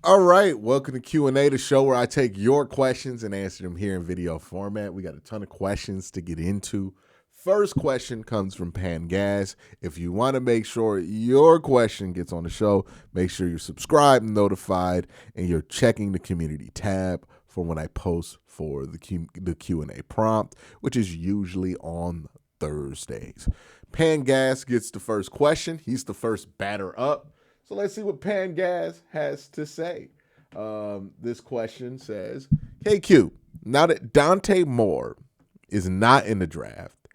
All right, welcome to Q&A, the show where I take your questions and answer them here in video format. We got a ton of questions to get into. First question comes from Pan Gas. If you want to make sure your question gets on the show, make sure you're subscribed and notified, and you're checking the community tab for when I post for the Q&A prompt, which is usually on Thursdays. Pan Gas gets the first question. He's the first batter up. So let's see what Pan Gas has to say. This question says, "Hey Q, now that Dante Moore is not in the draft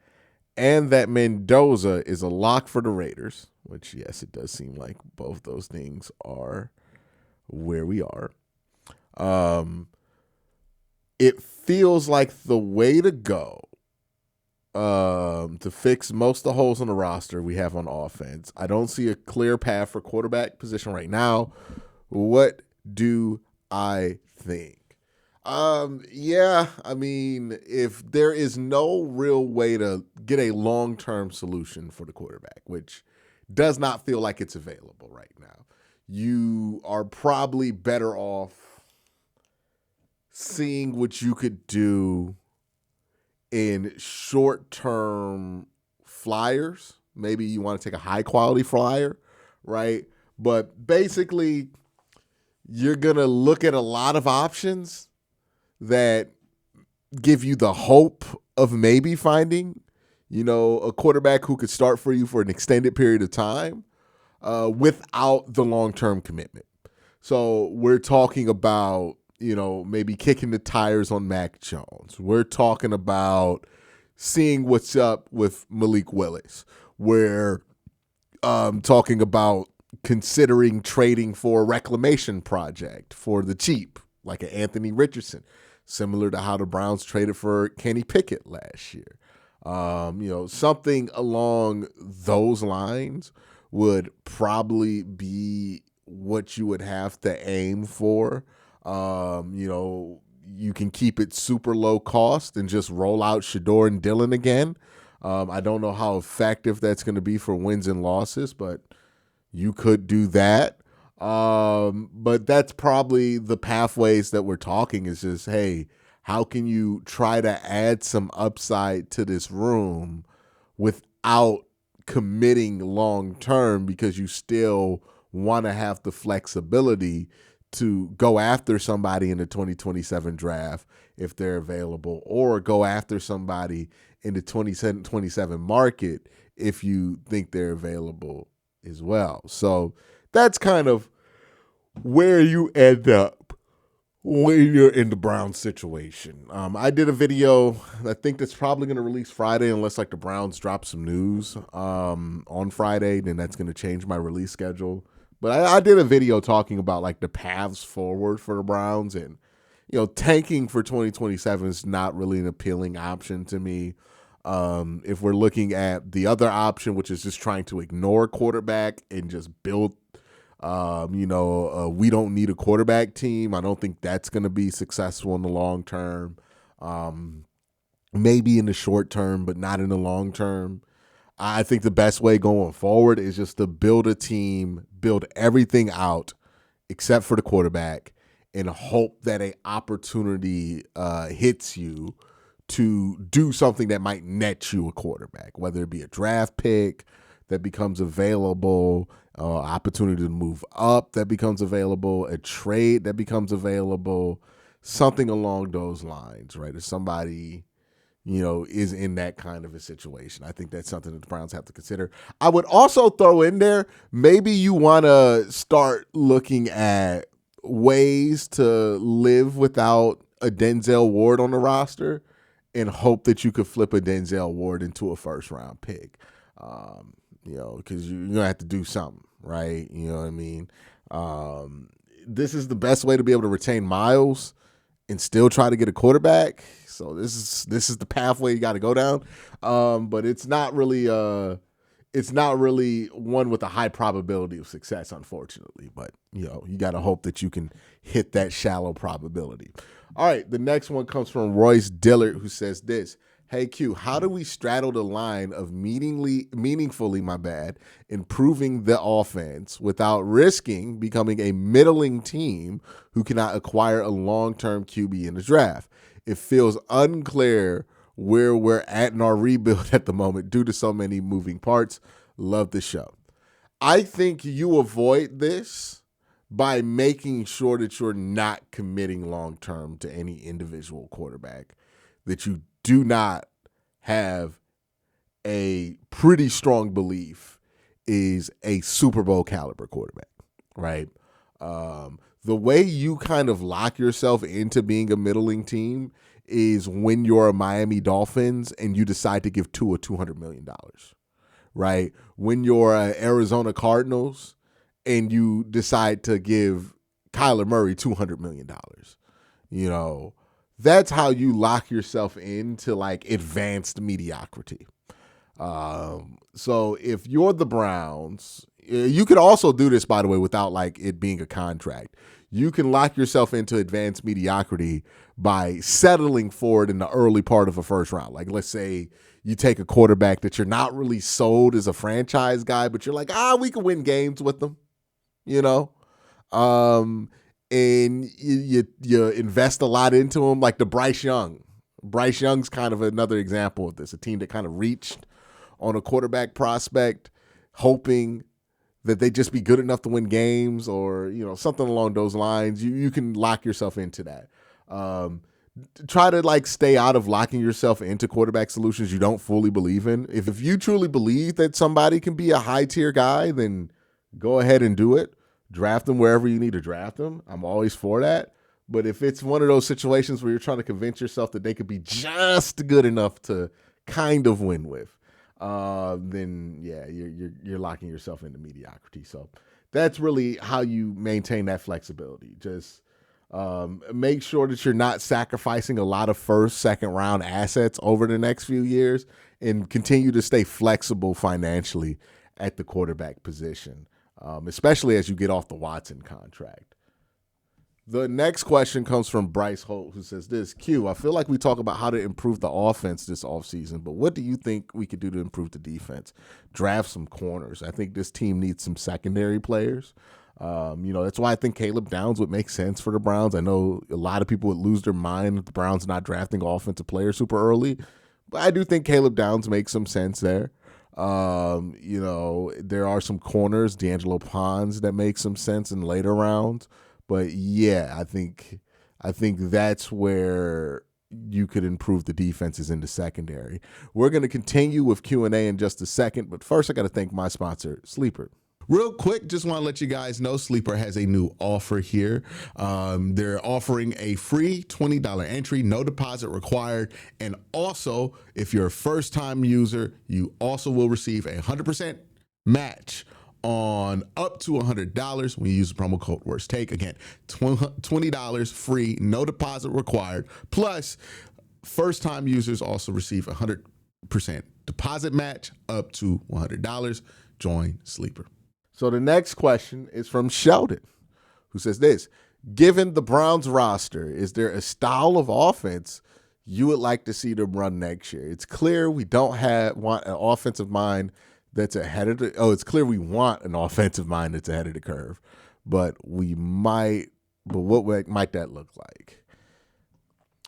and that Mendoza is a lock for the Raiders," which, yes, it does seem like both those things are where we are, it feels like the way to go to fix most of the holes on the roster we have on offense. I don't see a clear path for quarterback position right now. What do I think? If there is no real way to get a long-term solution for the quarterback, which does not feel like it's available right now, you are probably better off seeing what you could do in short-term flyers. Maybe you want to take a high-quality flyer, right? But basically, you're going to look at a lot of options that give you the hope of maybe finding, a quarterback who could start for you for an extended period of time without the long-term commitment. So we're talking about, maybe kicking the tires on Mac Jones. We're talking about seeing what's up with Malik Willis. We're talking about considering trading for a reclamation project for the cheap, like an Anthony Richardson, similar to how the Browns traded for Kenny Pickett last year. Something along those lines would probably be what you would have to aim for. You can keep it super low cost and just roll out SHEDEUR and Dillon again. I don't know how effective that's going to be for wins and losses, but you could do that. But that's probably the pathways that we're talking is just, hey, how can you try to add some upside to this room without committing long term, because you still want to have the flexibility to go after somebody in the 2027 draft if they're available, or go after somebody in the 2027 market if you think they're available as well. So that's kind of where you end up when you're in the Browns situation. I did a video, I think that's probably going to release Friday, unless the Browns drop some news on Friday, then that's going to change my release schedule. But I did a video talking about the paths forward for the Browns, and tanking for 2027 is not really an appealing option to me. If we're looking at the other option, which is just trying to ignore quarterback and just build, we don't need a quarterback team, I don't think that's going to be successful in the long term. Maybe in the short term, but not in the long term. I think the best way going forward is just to build a team, build everything out except for the quarterback, and hope that an opportunity hits you to do something that might net you a quarterback, whether it be a draft pick that becomes available, opportunity to move up that becomes available, a trade that becomes available, something along those lines, right? If somebody is in that kind of a situation, I think that's something that the Browns have to consider. I would also throw in there, maybe you want to start looking at ways to live without a Denzel Ward on the roster and hope that you could flip a Denzel Ward into a first-round pick, because you're going to have to do something, right? You know what I mean? This is the best way to be able to retain Miles and still try to get a quarterback. So this is the pathway you got to go down. But it's not really one with a high probability of success, unfortunately. But you got to hope that you can hit that shallow probability. All right, the next one comes from Royce Dillard, who says this: Hey Q, how do we straddle the line of meaningfully, improving the offense without risking becoming a middling team who cannot acquire a long-term QB in the draft? It feels unclear where we're at in our rebuild at the moment due to so many moving parts. Love the show. I think you avoid this by making sure that you're not committing long-term to any individual quarterback, that you do not have a pretty strong belief is a Super Bowl caliber quarterback, right? The way you kind of lock yourself into being a middling team is when you're a Miami Dolphins and you decide to give Tua $200 million, right? When you're Arizona Cardinals and you decide to give Kyler Murray $200 million, you know, that's how you lock yourself into like advanced mediocrity. So if you're the Browns, you could also do this, by the way, without like it being a contract. You can lock yourself into advanced mediocrity by settling for it in the early part of a first round. Like, let's say you take a quarterback that you're not really sold as a franchise guy, but you're like, we can win games with them, you know? And you invest a lot into him, like the Bryce Young. Bryce Young's kind of another example of this, a team that kind of reached on a quarterback prospect, hoping that they just be good enough to win games or, you know, something along those lines. You can lock yourself into that. Try to like stay out of locking yourself into quarterback solutions you don't fully believe in. If you truly believe that somebody can be a high tier guy, then go ahead and do it. Draft them wherever you need to draft them. I'm always for that. But if it's one of those situations where you're trying to convince yourself that they could be just good enough to kind of win with, then yeah, you're locking yourself into mediocrity. So that's really how you maintain that flexibility. Just make sure that you're not sacrificing a lot of first, second round assets over the next few years, and continue to stay flexible financially at the quarterback position. Especially as you get off the Watson contract. The next question comes from Bryce Holt, who says this: Q, I feel like we talk about how to improve the offense this offseason, but what do you think we could do to improve the defense? Draft some corners. I think this team needs some secondary players. That's why I think Caleb Downs would make sense for the Browns. I know a lot of people would lose their mind if the Browns not drafting offensive players super early, but I do think Caleb Downs makes some sense there. There are some corners, D'Angelo Pons, that make some sense in later rounds. But yeah, I think that's where you could improve the defenses in the secondary. We're going to continue with Q&A in just a second, but first I got to thank my sponsor, Sleeper. Real quick, just want to let you guys know Sleeper has a new offer here. They're offering a free $20 entry, no deposit required. And also, if you're a first-time user, you also will receive a 100% match on up to $100 when you use the promo code WORSTTAKE. Again, $20 free, no deposit required. Plus, first-time users also receive a 100% deposit match up to $100. Join Sleeper. So the next question is from Sheldon, who says this: given the Browns roster, is there a style of offense you would like to see them run next year? It's clear we don't want an offensive mind that's ahead of the. It's clear we want an offensive mind that's ahead of the curve, but we might. But what might that look like?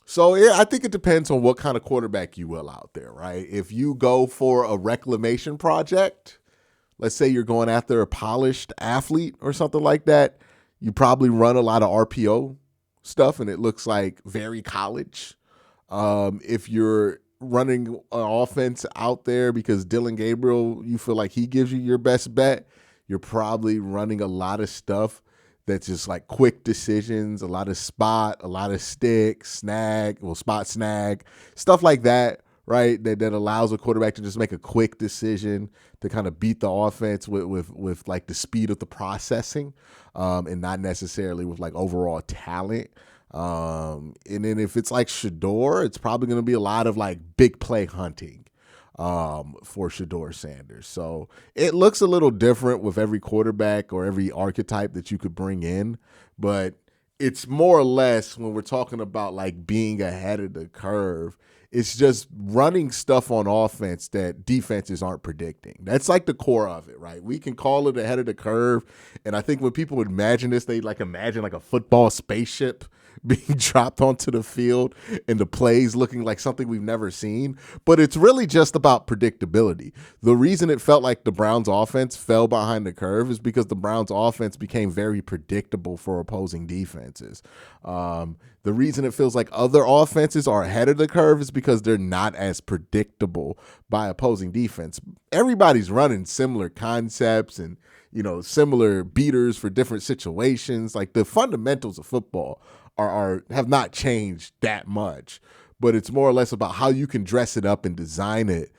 So yeah, I think it depends on what kind of quarterback you will out there, right? If you go for a reclamation project, let's say you're going after a polished athlete or something like that, you probably run a lot of RPO stuff and it looks like very college. If you're running an offense out there because Dylan Gabriel, you feel like he gives you your best bet, you're probably running a lot of stuff that's just like quick decisions, a lot of spot, a lot of stick, spot snag, stuff like that. Right, that allows a quarterback to just make a quick decision to kind of beat the offense with like the speed of the processing, and not necessarily with like overall talent. And then if it's like SHEDEUR, it's probably going to be a lot of like big play hunting for SHEDEUR Sanders. So it looks a little different with every quarterback or every archetype that you could bring in, but it's more or less when we're talking about like being ahead of the curve, it's just running stuff on offense that defenses aren't predicting. That's like the core of it, right? We can call it ahead of the curve. And I think when people imagine this, they like imagine like a football spaceship being dropped onto the field and the plays looking like something we've never seen. But it's really just about predictability. The reason it felt like the Browns offense fell behind the curve is because the Browns offense became very predictable for opposing defenses. The reason it feels like other offenses are ahead of the curve is because they're not as predictable by opposing defense. Everybody's running similar concepts and, similar beaters for different situations. Like the fundamentals of football have not changed that much, but it's more or less about how you can dress it up and design it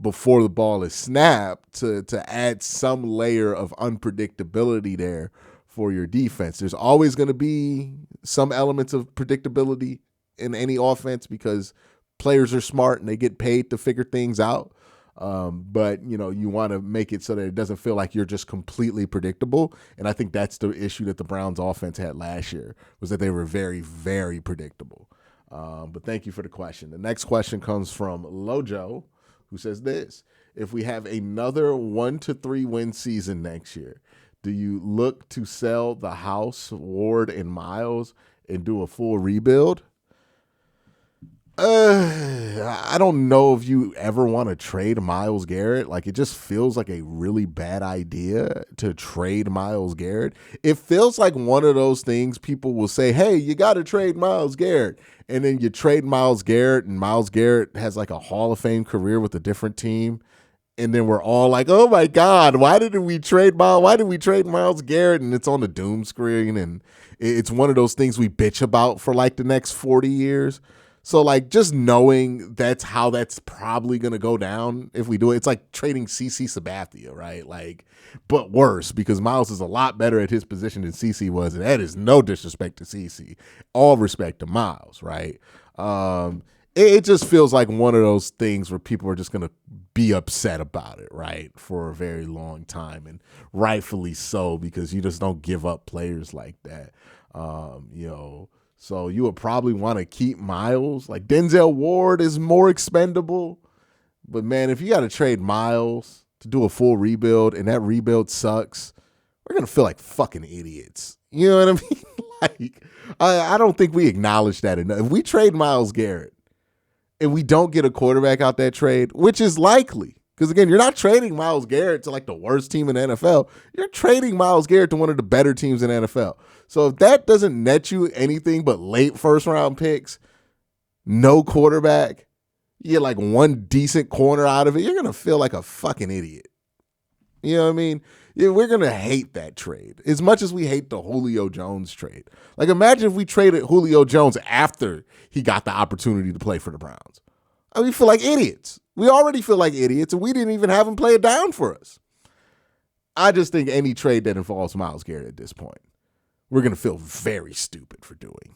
before the ball is snapped to add some layer of unpredictability there for your defense. There's always going to be some elements of predictability in any offense because players are smart and they get paid to figure things out. But you want to make it so that it doesn't feel like you're just completely predictable. And I think that's the issue that the Browns offense had last year, was that they were very, very predictable. But thank you for the question. The next question comes from Lojo, who says this: if we have another 1 to 3 win season next year, do you look to sell the house, Ward, and Miles and do a full rebuild? I don't know if you ever want to trade Myles Garrett. Like, it just feels like a really bad idea to trade Myles Garrett. It feels like one of those things people will say, hey, you got to trade Myles Garrett. And then you trade Myles Garrett, and Myles Garrett has like a Hall of Fame career with a different team. And then we're all like, oh my God, why did we trade Myles Garrett? And it's on the doom screen. And it's one of those things we bitch about for like the next 40 years. So, like, just knowing that's how that's probably going to go down if we do it. It's like trading CC Sabathia, right? Like, but worse, because Myles is a lot better at his position than CC was. And that is no disrespect to CC. All respect to Myles, right? It just feels like one of those things where people are just going to be upset about it, right, for a very long time. And rightfully so, because you just don't give up players like that, So you would probably want to keep Myles. Like, Denzel Ward is more expendable. But, man, if you got to trade Myles to do a full rebuild and that rebuild sucks, we're going to feel like fucking idiots. You know what I mean? Like, I don't think we acknowledge that enough. If we trade Myles Garrett and we don't get a quarterback out that trade, which is likely, because, again, you're not trading Myles Garrett to, like, the worst team in the NFL. You're trading Myles Garrett to one of the better teams in the NFL. So if that doesn't net you anything but late first-round picks, no quarterback, you get, like, one decent corner out of it, you're going to feel like a fucking idiot. You know what I mean? Yeah, we're going to hate that trade as much as we hate the Julio Jones trade. Like, imagine if we traded Julio Jones after he got the opportunity to play for the Browns. I mean, we feel like idiots. We already feel like idiots, and we didn't even have him play it down for us. I just think any trade that involves Myles Garrett at this point, we're going to feel very stupid for doing.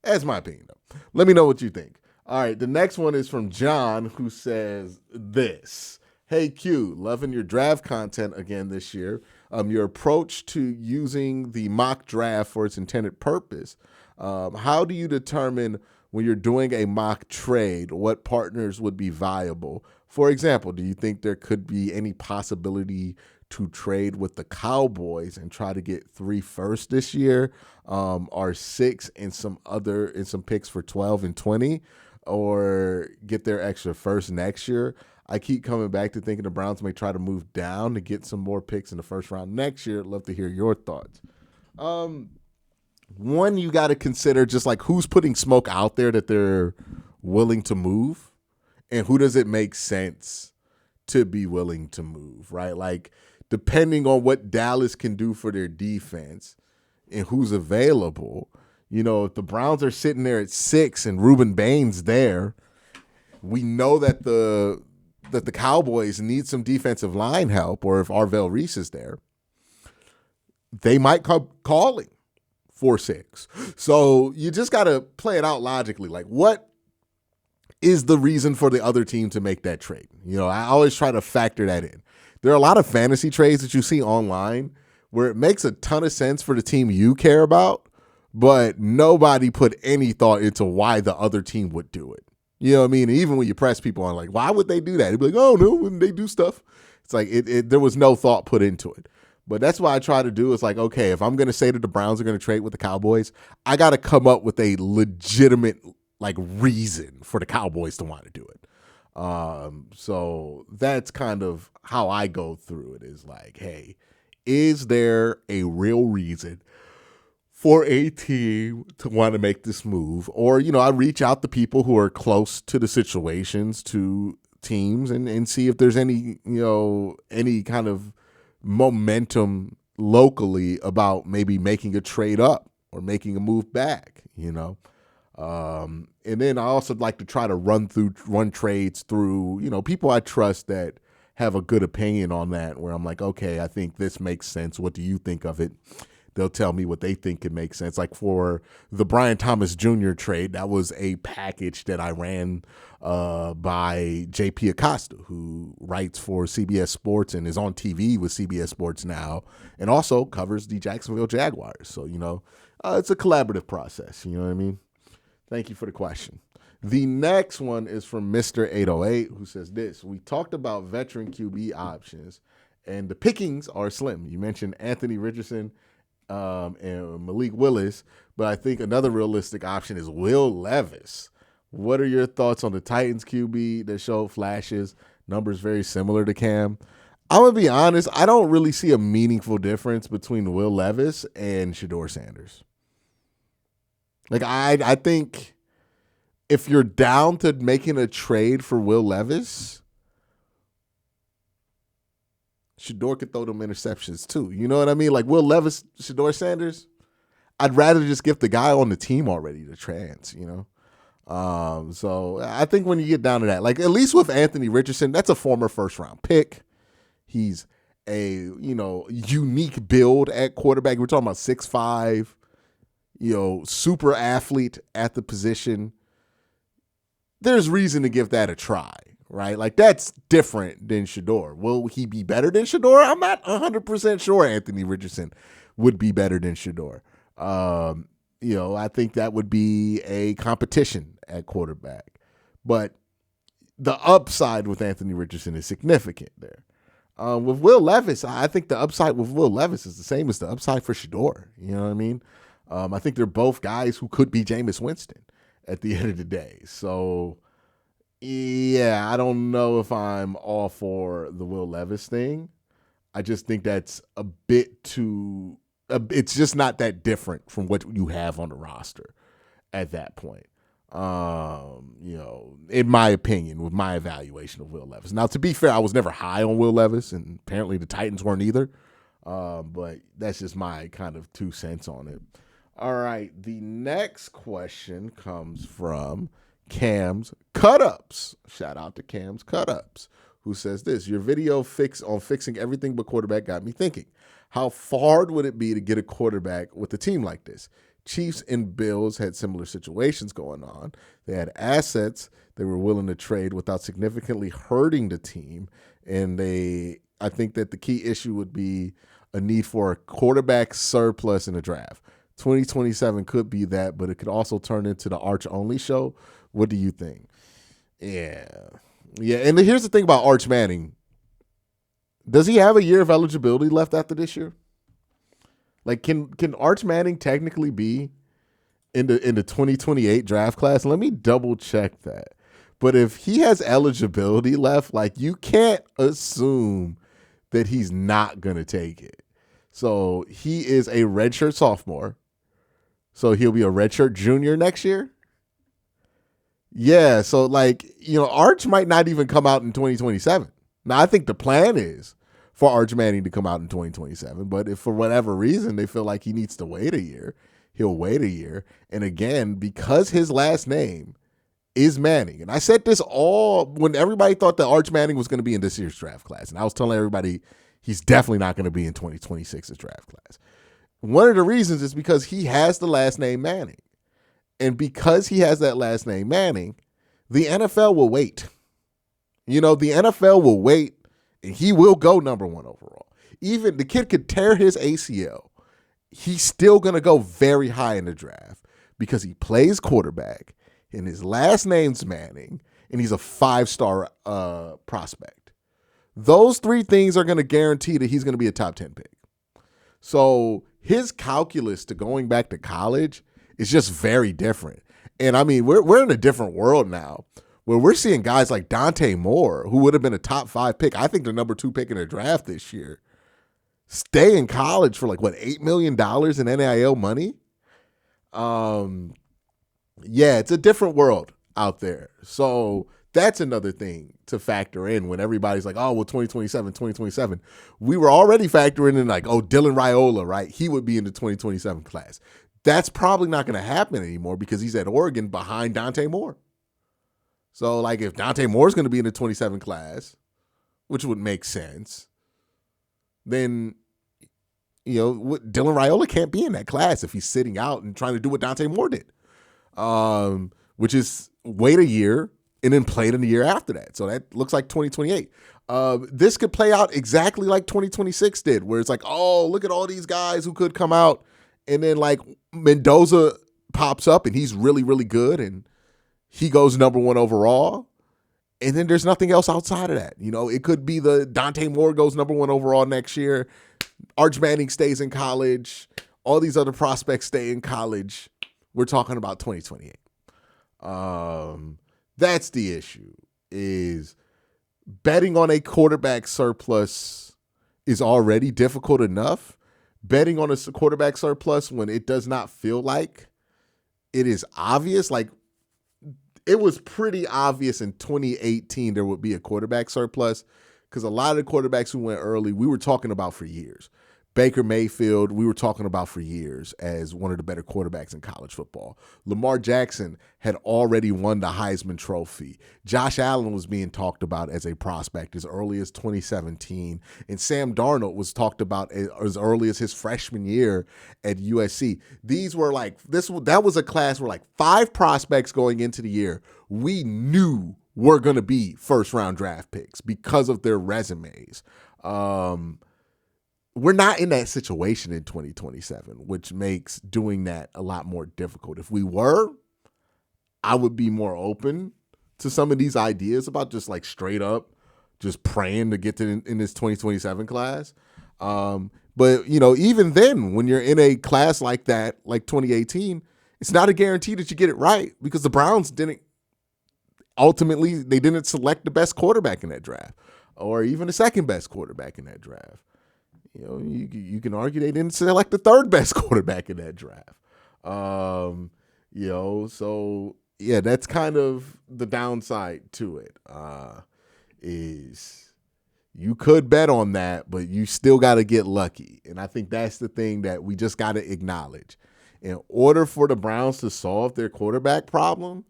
That's my opinion, though. Let me know what you think. All right, the next one is from John, who says this: hey, Q, loving your draft content again this year. Your approach to using the mock draft for its intended purpose. How do you determine when you're doing a mock trade what partners would be viable? For example, do you think there could be any possibility to trade with the Cowboys and try to get 3 firsts this year, or 6 and some picks for 12 and 20, or get their extra first next year? I keep coming back to thinking the Browns may try to move down to get some more picks in the first round next year. I'd love to hear your thoughts. One, you got to consider just like who's putting smoke out there that they're willing to move, and who does it make sense to be willing to move, right? Like, depending on what Dallas can do for their defense and who's available, if the Browns are sitting there at 6 and Reuben Bain's there, we know that the Cowboys need some defensive line help, or if Arvell Reese is there, they might come calling for 6. So you just got to play it out logically. Like, what is the reason for the other team to make that trade? I always try to factor that in. There are a lot of fantasy trades that you see online where it makes a ton of sense for the team you care about, but nobody put any thought into why the other team would do it. You know what I mean? And even when you press people on like, why would they do that? They'd be like, oh no, when they do stuff. It's like there was no thought put into it. But that's what I try to do. Is like, okay, if I'm going to say that the Browns are going to trade with the Cowboys, I got to come up with a legitimate like reason for the Cowboys to want to do it. So that's kind of how I go through it, is like, hey, is there a real reason for a team to want to make this move? Or, I reach out to people who are close to the situations, to teams, and see if there's any, any kind of momentum locally about maybe making a trade up or making a move back, and then I also like to try to run trades through, people I trust that have a good opinion on that, where I'm like, okay, I think this makes sense. What do you think of it? They'll tell me what they think could make sense. Like for the Brian Thomas Jr. trade, that was a package that I ran by JP Acosta, who writes for CBS Sports and is on TV with CBS Sports now, and also covers the Jacksonville Jaguars. So, it's a collaborative process. You know what I mean? Thank you for the question. The next one is from Mr. 808, who says this: we talked about veteran QB options, and the pickings are slim. You mentioned Anthony Richardson and Malik Willis, but I think another realistic option is Will Levis. What are your thoughts on the Titans QB that showed flashes, numbers very similar to Cam? I'm going to be honest, I don't really see a meaningful difference between Will Levis and SHEDEUR Sanders. Like, I think if you're down to making a trade for Will Levis, SHEDEUR could throw them interceptions too. You know what I mean? Like Will Levis, SHEDEUR Sanders, I'd rather just give the guy on the team already the chance, So I think when you get down to that, like at least with Anthony Richardson, that's a former first-round pick. He's a, unique build at quarterback. We're talking about 6'5", super athlete at the position. There's reason to give that a try, right? Like that's different than SHEDEUR. Will he be better than SHEDEUR? I'm not 100% sure Anthony Richardson would be better than SHEDEUR. I think that would be a competition at quarterback. But the upside with Anthony Richardson is significant there. With Will Levis, I think the upside with Will Levis is the same as the upside for SHEDEUR. You know what I mean? I think they're both guys who could be Jameis Winston at the end of the day. So, yeah, I don't know if I'm all for the Will Levis thing. I just think that's a bit too it's just not that different from what you have on the roster at that point. In my opinion, with my evaluation of Will Levis. Now, to be fair, I was never high on Will Levis, and apparently the Titans weren't either. But that's just my kind of 2 cents on it. All right, the next question comes from Cam's Cut-Ups. Shout out to Cam's Cut-Ups, who says this: your video on fixing everything but quarterback got me thinking. How hard would it be to get a quarterback with a team like this? Chiefs and Bills had similar situations going on. They had assets they were willing to trade without significantly hurting the team. And I think that the key issue would be a need for a quarterback surplus in the draft. 2027 could be that, but it could also turn into the Arch-only show. What do you think? Yeah. And here's the thing about Arch Manning. Does he have a year of eligibility left after this year? Like, can Arch Manning technically be in the 2028 draft class? Let me double check that. But if he has eligibility left, like, you can't assume that he's not going to take it. So he is a redshirt sophomore. So he'll be a redshirt junior next year. Yeah, so Arch might not even come out in 2027. Now, I think the plan is for Arch Manning to come out in 2027, but if for whatever reason they feel like he needs to wait a year, he'll wait a year. And again, because his last name is Manning, and I said this all when everybody thought that Arch Manning was going to be in this year's draft class, and I was telling everybody he's definitely not going to be in 2026's draft class. One of the reasons is because he has the last name Manning. And because he has that last name Manning, the NFL will wait. The NFL will wait, and he will go number 1 overall. Even the kid could tear his ACL. He's still going to go very high in the draft because he plays quarterback and his last name's Manning and he's a 5-star prospect. Those 3 things are going to guarantee that he's going to be a top 10 pick. So his calculus to going back to college is just very different. And I mean, we're in a different world now where we're seeing guys like Dante Moore, who would have been a top 5 pick, I think the number 2 pick in the draft this year, stay in college for like, what, $8 million in NIL money? Yeah, it's a different world out there. So that's another thing to factor in when everybody's like, oh, well, 2027. We were already factoring in like, oh, Dylan Raiola, right? He would be in the 2027 class. That's probably not going to happen anymore because he's at Oregon behind Dante Moore. So like if Dante Moore is going to be in the 27 class, which would make sense, then, you know, Dylan Raiola can't be in that class if he's sitting out and trying to do what Dante Moore did, which is wait a year and then play it in the year after that. So that looks like 2028. This could play out exactly like 2026 did, where it's like, oh, look at all these guys who could come out. And then like Mendoza pops up and he's really, really good. And he goes number 1 overall. And then there's nothing else outside of that. You know, it could be the Dante Moore goes number 1 overall next year. Arch Manning stays in college. All these other prospects stay in college. We're talking about 2028. That's the issue, is betting on a quarterback surplus is already difficult enough. Betting on a quarterback surplus when it does not feel like it is obvious, like it was pretty obvious in 2018 there would be a quarterback surplus because a lot of the quarterbacks who went early, we were talking about for years. Baker Mayfield, we were talking about for years as one of the better quarterbacks in college football. Lamar Jackson had already won the Heisman Trophy. Josh Allen was being talked about as a prospect as early as 2017. And Sam Darnold was talked about as early as his freshman year at USC. These were like, that was a class where like 5 prospects going into the year we knew were going to be first-round draft picks because of their resumes. We're not in that situation in 2027, which makes doing that a lot more difficult. If we were, I would be more open to some of these ideas about just like straight up just praying to get to in this 2027 class. But, you know, even then, when you're in a class like that, like 2018, it's not a guarantee that you get it right because the Browns didn't select the best quarterback in that draft or even the second best quarterback in that draft. You know, you can argue they didn't select the 3rd best quarterback in that draft. You know, so yeah, that's kind of the downside to it. Is you could bet on that, but you still got to get lucky. And I think that's the thing that we just got to acknowledge. In order for the Browns to solve their quarterback problem,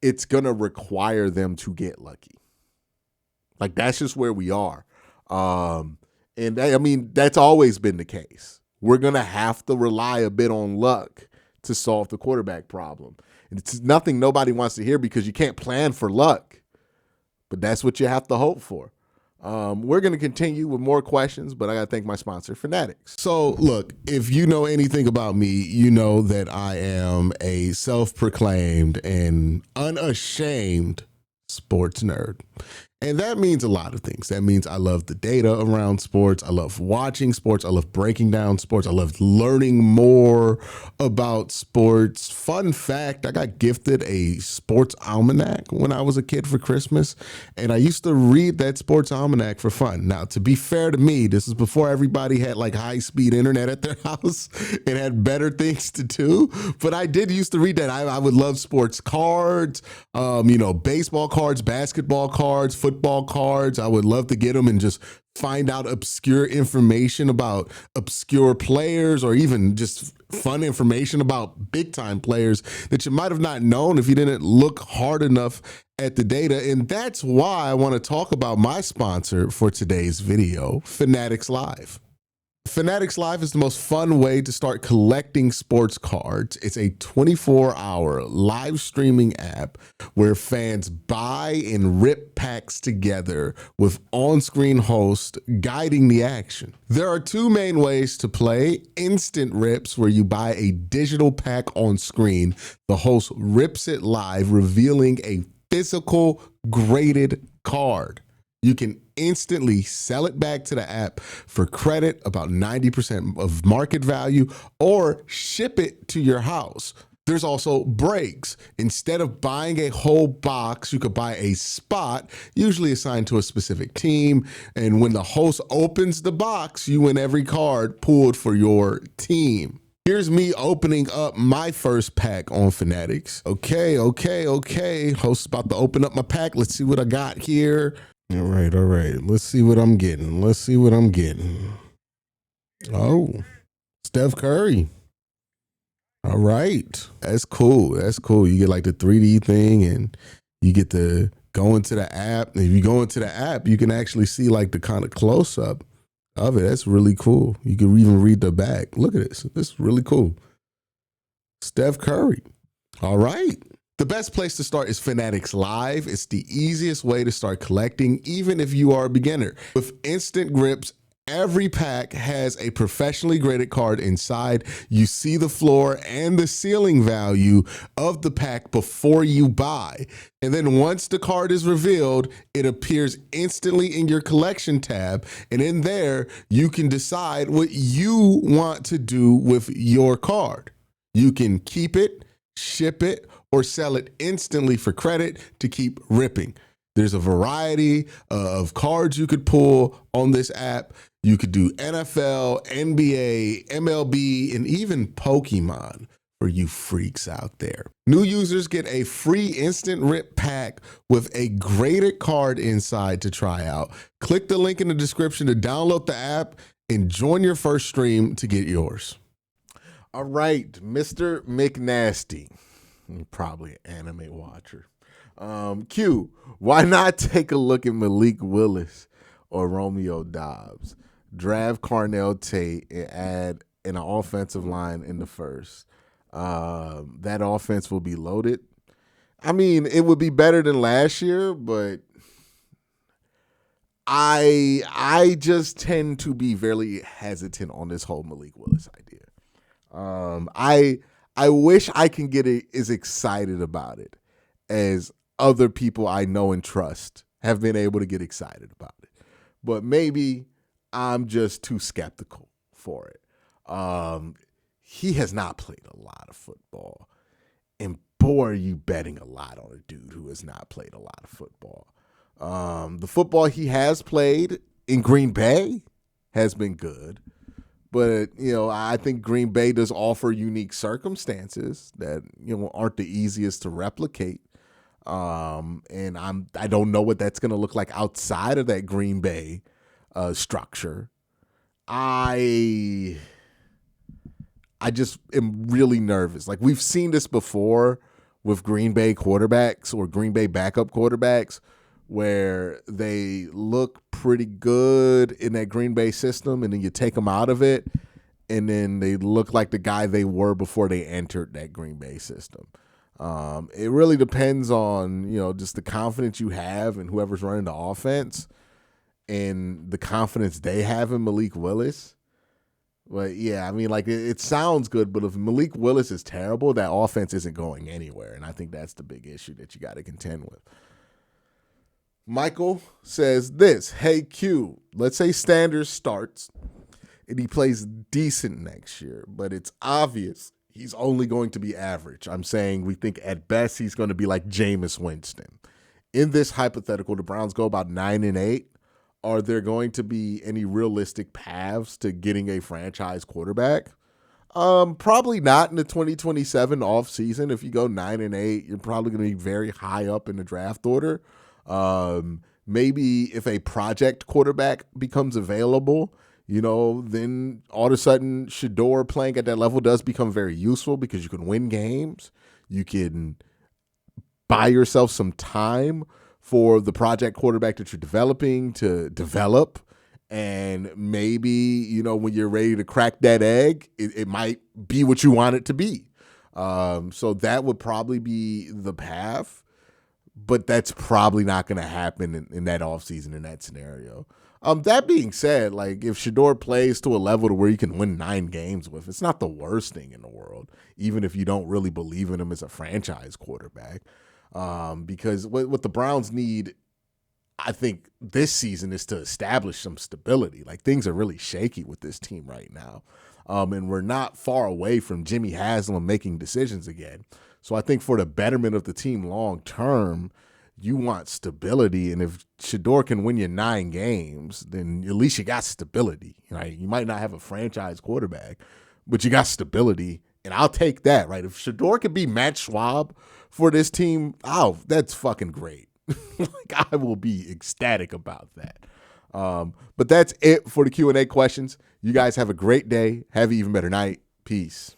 it's going to require them to get lucky. Like that's just where we are. And I mean, that's always been the case. We're going to have to rely a bit on luck to solve the quarterback problem. And it's nothing nobody wants to hear because you can't plan for luck. But that's what you have to hope for. We're going to continue with more questions, but I got to thank my sponsor, Fanatics. So, look, if you know anything about me, you know that I am a self-proclaimed and unashamed sports nerd. And that means a lot of things. That means I love the data around sports. I love watching sports. I love breaking down sports. I love learning more about sports. Fun fact, I got gifted a sports almanac when I was a kid for Christmas. And I used to read that sports almanac for fun. Now, to be fair to me, this is before everybody had like high-speed internet at their house and had better things to do. But I did used to read that. I would love sports cards, baseball cards, basketball cards, football cards. I would love to get them and just find out obscure information about obscure players or even just fun information about big time players that you might have not known if you didn't look hard enough at the data. And that's why I want to talk about my sponsor for today's video, Fanatics Live. Fanatics Live is the most fun way to start collecting sports cards. It's a 24-hour live streaming app where fans buy and rip packs together with on-screen hosts guiding the action. There are two main ways to play: instant rips, where you buy a digital pack on screen. The host rips it live, revealing a physical graded card. You can instantly sell it back to the app for credit, about 90% of market value, or ship it to your house. There's also breaks. Instead of buying a whole box, you could buy a spot, usually assigned to a specific team. And when the host opens the box, you win every card pulled for your team. Here's me opening up my first pack on Fanatics. Okay. Host's about to open up my pack. Let's see what I got here. All right. Let's see what I'm getting. Oh, Steph Curry. All right. That's cool. You get like the 3D thing, and you get to go into the app. And if you go into the app, you can actually see like the kind of close up of it. That's really cool. You can even read the back. Look at this. This is really cool. Steph Curry. All right. The best place to start is Fanatics Live. It's the easiest way to start collecting, even if you are a beginner. With instant grips, every pack has a professionally graded card inside. You see the floor and the ceiling value of the pack before you buy. And then once the card is revealed, it appears instantly in your collection tab. And in there, you can decide what you want to do with your card. You can keep it, ship it, or sell it instantly for credit to keep ripping. There's a variety of cards you could pull on this app. You could do NFL, NBA, MLB, and even Pokemon for you freaks out there. New users get a free instant rip pack with a graded card inside to try out. Click the link in the description to download the app and join your first stream to get yours. All right, Mr. McNasty. Probably an anime watcher. Q, why not take a look at Malik Willis or Romeo Dobbs? Draft Carnell Tate and add an offensive line in the first. That offense will be loaded. I mean, it would be better than last year, but I just tend to be very hesitant on this whole Malik Willis idea. I wish I can get as excited about it as other people I know and trust have been able to get excited about it. But maybe I'm just too skeptical for it. He has not played a lot of football. And boy, are you betting a lot on a dude who has not played a lot of football. The football he has played in Green Bay has been good. But, I think Green Bay does offer unique circumstances that, aren't the easiest to replicate. And I don't know what that's going to look like outside of that Green Bay structure. I just am really nervous. Like, we've seen this before with Green Bay quarterbacks or Green Bay backup quarterbacks, where they look pretty good in that Green Bay system, and then you take them out of it, and then they look like the guy they were before they entered that Green Bay system. It really depends on, just the confidence you have in whoever's running the offense and the confidence they have in Malik Willis. But, yeah, I mean, like, it sounds good, but if Malik Willis is terrible, that offense isn't going anywhere, and I think that's the big issue that you got to contend with. Michael says this: hey, Q, let's say Sanders starts and he plays decent next year, but it's obvious he's only going to be average. I'm saying we think at best he's going to be like Jameis Winston. In this hypothetical, the Browns go about 9-8. Are there going to be any realistic paths to getting a franchise quarterback? Probably not in the 2027 offseason. If you go 9-8, you're probably going to be very high up in the draft order. Maybe if a project quarterback becomes available, then all of a sudden SHEDEUR playing at that level does become very useful because you can win games. You can buy yourself some time for the project quarterback that you're developing to develop And maybe, when you're ready to crack that egg, it might be what you want it to be. So that would probably be the path, but that's probably not going to happen in that offseason in that scenario. That being said, like if SHEDEUR plays to a level to where you can win 9 games with, it's not the worst thing in the world, even if you don't really believe in him as a franchise quarterback. Because what the Browns need, I think, this season is to establish some stability. Like things are really shaky with this team right now. And we're not far away from Jimmy Haslam making decisions again. So I think for the betterment of the team long term, you want stability. And if SHEDEUR can win you 9 games, then at least you got stability, right? You might not have a franchise quarterback, but you got stability. And I'll take that, right? If SHEDEUR could be Matt Schwab for this team, that's fucking great. Like I will be ecstatic about that. But that's it for the Q&A questions. You guys have a great day. Have an even better night. Peace.